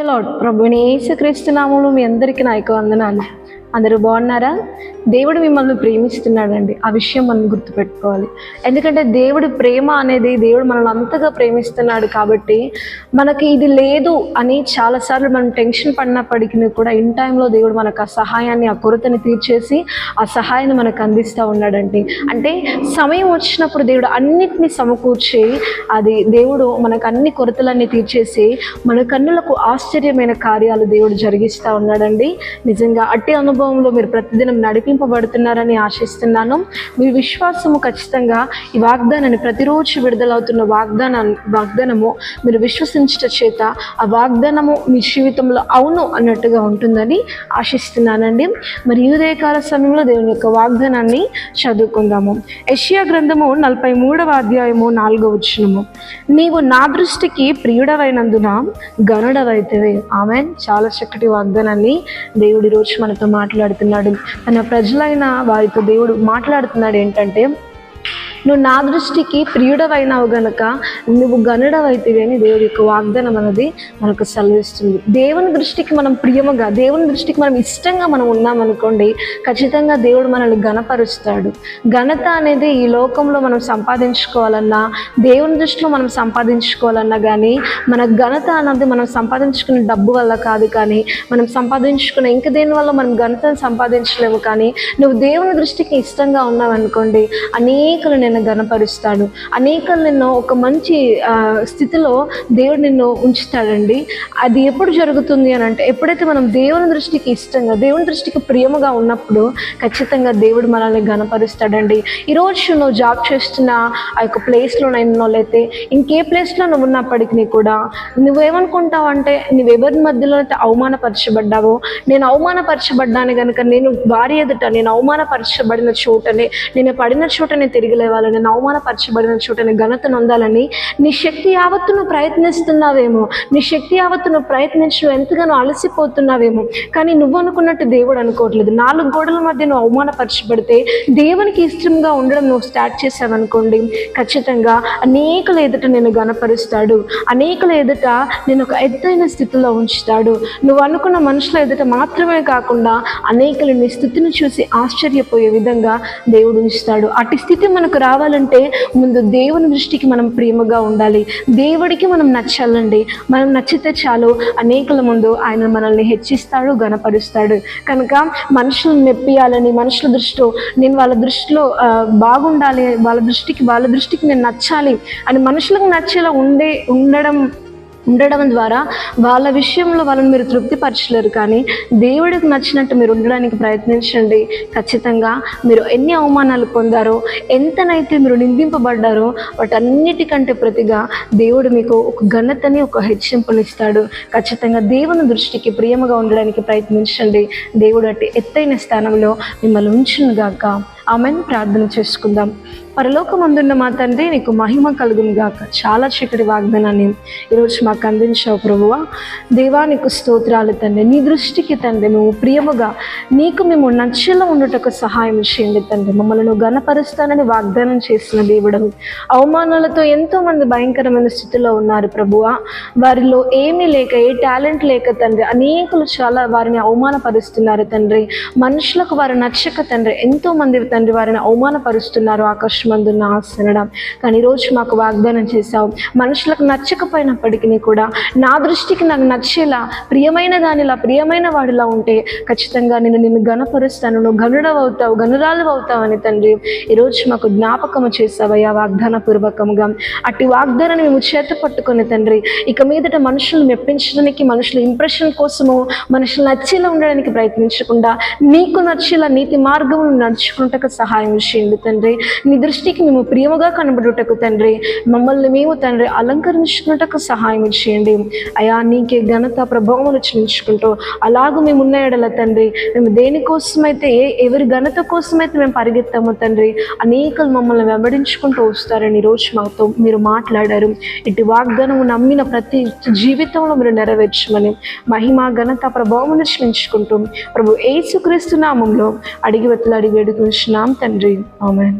Lord ప్రభుని యేసుక్రీస్తు నామములో మీ అందరికీ నా యొక్క వందనాలు. అందరూ బాగున్నారా? దేవుడు మిమ్మల్ని ప్రేమిస్తున్నాడండి. ఆ విషయం మనం గుర్తుపెట్టుకోవాలి. ఎందుకంటే దేవుడి ప్రేమ అనేది దేవుడు మనల్ని అంతగా ప్రేమిస్తున్నాడు కాబట్టి మనకి ఇది లేదు అని చాలాసార్లు మనం టెన్షన్ పడినప్పటికీ కూడా ఇన్ టైంలో దేవుడు మనకు ఆ సహాయాన్ని, ఆ కొరతని తీర్చేసి ఆ సహాయాన్ని మనకు అందిస్తూ ఉన్నాడండి. అంటే సమయం వచ్చినప్పుడు దేవుడు అన్నిటినీ సమకూర్చి అది దేవుడు మనకు అన్ని కొరతలన్నీ తీర్చేసి మన కన్నులకు ఆశ్చర్యమైన కార్యాలు దేవుడు జరిగిస్తూ ఉన్నాడండి. నిజంగా అట్టి అనుభవంలో మీరు ప్రతిదినం నడిపింపబడుతున్నారని ఆశిస్తున్నాను. మీ విశ్వాసము ఖచ్చితంగా ఈ వాగ్దానాన్ని, ప్రతిరోజు విడుదలవుతున్న వాగ్దానము మీరు విశ్వసించట చేత ఆ వాగ్దానము మీ జీవితంలో అవును అన్నట్టుగా ఉంటుందని ఆశిస్తున్నానండి. మరి ఈ ఉదయకాల సమయంలో దేవుని యొక్క వాగ్దానాన్ని చదువుకుందాము. యెషయా గ్రంథము 43వ అధ్యాయము 4వ వచనము. నీవు నా దృష్టికి ప్రియుడవైనందున గనుడవైతివి. ఆమేన్. చాలా చక్కటి వాగ్దానాన్ని దేవుడి రోజు మనతో మాట్లాడుతున్నాడు. తన ప్రజలైన వారితో దేవుడు మాట్లాడుతున్నాడు ఏంటంటే, నువ్వు నా దృష్టికి ప్రియుడవైనావు గనక నువ్వు గనుడవైతివి అని దేవుడి యొక్క వాగ్దానం అనేది మనకు సెలవిస్తుంది. దేవుని దృష్టికి మనం ప్రియముగా, దేవుని దృష్టికి మనం ఇష్టంగా మనం ఉన్నామనుకోండి, ఖచ్చితంగా దేవుడు మనల్ని గణపరుస్తాడు. ఘనత అనేది ఈ లోకంలో మనం సంపాదించుకోవాలన్నా, దేవుని దృష్టిలో మనం సంపాదించుకోవాలన్నా కానీ మన ఘనత అన్నది మనం సంపాదించుకునే డబ్బు వల్ల కాదు, కానీ మనం సంపాదించుకునే ఇంక దేని వల్ల మనం ఘనతను సంపాదించలేము. కానీ నువ్వు దేవుని దృష్టికి ఇష్టంగా ఉన్నావనుకోండి, అనేకులు నిన్ను గణపరుస్తాడు. అనేకలు నిన్ను ఒక మంచి స్థితిలో దేవుడు నిన్ను ఉంచుతాడండి. అది ఎప్పుడు జరుగుతుంది అని అంటే, ఎప్పుడైతే మనం దేవుని దృష్టికి ఇష్టంగా, దేవుని దృష్టికి ప్రియముగా ఉన్నప్పుడు ఖచ్చితంగా దేవుడు మనల్ని గణపరుస్తాడండి. ఈరోజు నువ్వు జాబ్ చేస్తున్న ఆ యొక్క ప్లేస్లోనైనా, లేకపోతే ఇంకే ప్లేస్లో నువ్వు ఉన్నప్పటికీ కూడా నువ్వేమనుకుంటావు అంటే, నువ్వెవరి మధ్యలో అయితే అవమానపరచబడ్డావో, నేను అవమానపరచబడ్డాను కనుక నేను వారి ఎదుట, నేను అవమానపరచబడిన చోటనే, నేను పడిన చోటనే తిరిగి లేవాలని, నేను అవమానపరచబడిన చోటనే ఘనత నొందాలని నీ శక్తి యావత్తు నువ్వు ప్రయత్నిస్తున్నావేమో, నీ శక్తి యావత్తు నువ్వు ప్రయత్నించి ఎంతగానో అలసిపోతున్నావేమో. కానీ నువ్వు అనుకున్నట్టు దేవుడు అనుకోవట్లేదు. 4 గోడల మధ్య నువ్వు అవమానపరచబడితే దేవునికి ఇష్టంగా ఉండడం నువ్వు స్టార్ట్ చేసావనుకోండి, ఖచ్చితంగా అనేకుల ఎదుట నేను గణపరుస్తాడు. అనేకుల ఎదుట నేను ఒక ఎత్తైన స్థితిలో ఉంచుతాడు. నువ్వు అనుకున్న మనుషుల ఎదుట మాత్రమే కాకుండా అనేకులు నీ స్థితిని చూసి ఆశ్చర్యపోయే విధంగా దేవుడు ఉంచుతాడు. అటు స్థితి మనకు రావాలంటే ముందు దేవుని దృష్టికి మనం ప్రేమగా ఉండాలి. దేవుడికి మనం నచ్చాలండి. మనం నచ్చితే చాలు, అనేకుల ముందు ఆయన మనల్ని హెచ్చిస్తాడు, గణపరుస్తాడు. కనుక మనుషులను మెప్పియాలని, మనుషుల దృష్టిలో నేను వాళ్ళ దృష్టిలో బాగుండాలి, వాళ్ళ దృష్టికి నేను నచ్చాలి అని మనుషులకు నచ్చేలా ఉండడం ద్వారా వాళ్ళ విషయంలో వాళ్ళని మీరు తృప్తిపరచలేరు. కానీ దేవుడికి నచ్చినట్టు మీరు ఉండడానికి ప్రయత్నించండి. ఖచ్చితంగా మీరు ఎన్ని అవమానాలు పొందారో, ఎంతనైతే మీరు నిందింపబడ్డారో, వాటన్నిటికంటే ప్రతిగా దేవుడు మీకు ఒక ఘనతని, ఒక హెచ్చింపునిస్తాడు. ఖచ్చితంగా దేవుని దృష్టికి ప్రియముగా ఉండడానికి ప్రయత్నించండి. దేవుడు అట్టి ఎత్తైన స్థానంలో మిమ్మల్ని ఉంచును గాక. ఆమెన్. ప్రార్థన చేసుకుందాం. పరలోకమందున్న మా తండ్రి, నీకు మహిమ కలుగును గాక. చాలా చక్కటి వాగ్దానాన్ని ఈరోజు మాకు అందించావు ప్రభువా. దేవా, నీకు స్తోత్రాలు తండ్రి. నీ దృష్టికి తండ్రి మేము ప్రియముగా, మేము నచ్చేలా ఉండటకు సహాయం చేయండి తండ్రి. మమ్మల్ని నువ్వు ఘనపరుస్తానని వాగ్దానం చేసిన దేవుడు. అవమానాలతో ఎంతోమంది భయంకరమైన స్థితిలో ఉన్నారు ప్రభువా. వారిలో ఏమీ లేక, ఏ టాలెంట్ లేక తండ్రి అనేకులు చాలా వారిని అవమానపరుస్తున్నారు తండ్రి. మనుషులకు వారు నచ్చక తండ్రి ఎంతోమంది తండ్రి వారిని అవమానపరుస్తున్నారు ఆకాశమందున్న ఆసనడం. కానీ ఈరోజు మాకు వాగ్దానం చేశావు, మనుషులకు నచ్చకపోయినప్పటికీ కూడా నా దృష్టికి నాకు నచ్చేలా, ప్రియమైన దానిలా, ప్రియమైన వాడిలా ఉంటే ఖచ్చితంగా నిన్ను గణపరుస్తాను, నువ్వు గనుడవవుతావు, గనురాలు అవుతావు అని తండ్రి ఈరోజు మాకు జ్ఞాపకము చేసావయ్యా వాగ్దాన పూర్వకంగా. అట్టి వాగ్దానాన్ని మేము చేత పట్టుకుని తండ్రి ఇక మీదట మనుషులను మెప్పించడానికి, మనుషుల ఇంప్రెషన్ కోసము, మనుషులు నచ్చేలా ఉండడానికి ప్రయత్నించకుండా నీకు నచ్చేలా నీతి మార్గమును నడుచుకుంటకు సహాయం చేయండి తండ్రి. నీ దృష్టికి మేము ప్రియముగా కనబడుటకు తండ్రి, మమ్మల్ని మేము తండ్రి అలంకరించుకున్నటకు సహాయం చేయండి అయా. నీకే ఘనత ప్రభావములు చెల్లించుకుంటూ అలాగూ మేము ఉన్న ఎడల తండ్రి, మేము దేనికోసమైతే, ఎవరి ఘనత కోసమైతే మేము పరిగెత్తామో తండ్రి, అనేకలు మమ్మల్ని వెంబడించుకుంటూ వస్తారని ఈరోజు మాతో మీరు మాట్లాడారు. ఇటు వాగ్దానము నమ్మిన ప్రతి జీవితంలో మీరు నెరవేర్చమని మహిమ ఘనత ప్రభావములు చెల్లించుకుంటూ ప్రభు యేసుక్రీస్తు నామములో అడిగి వేడుకుంటున్నాం తండ్రి. ఆమేన్.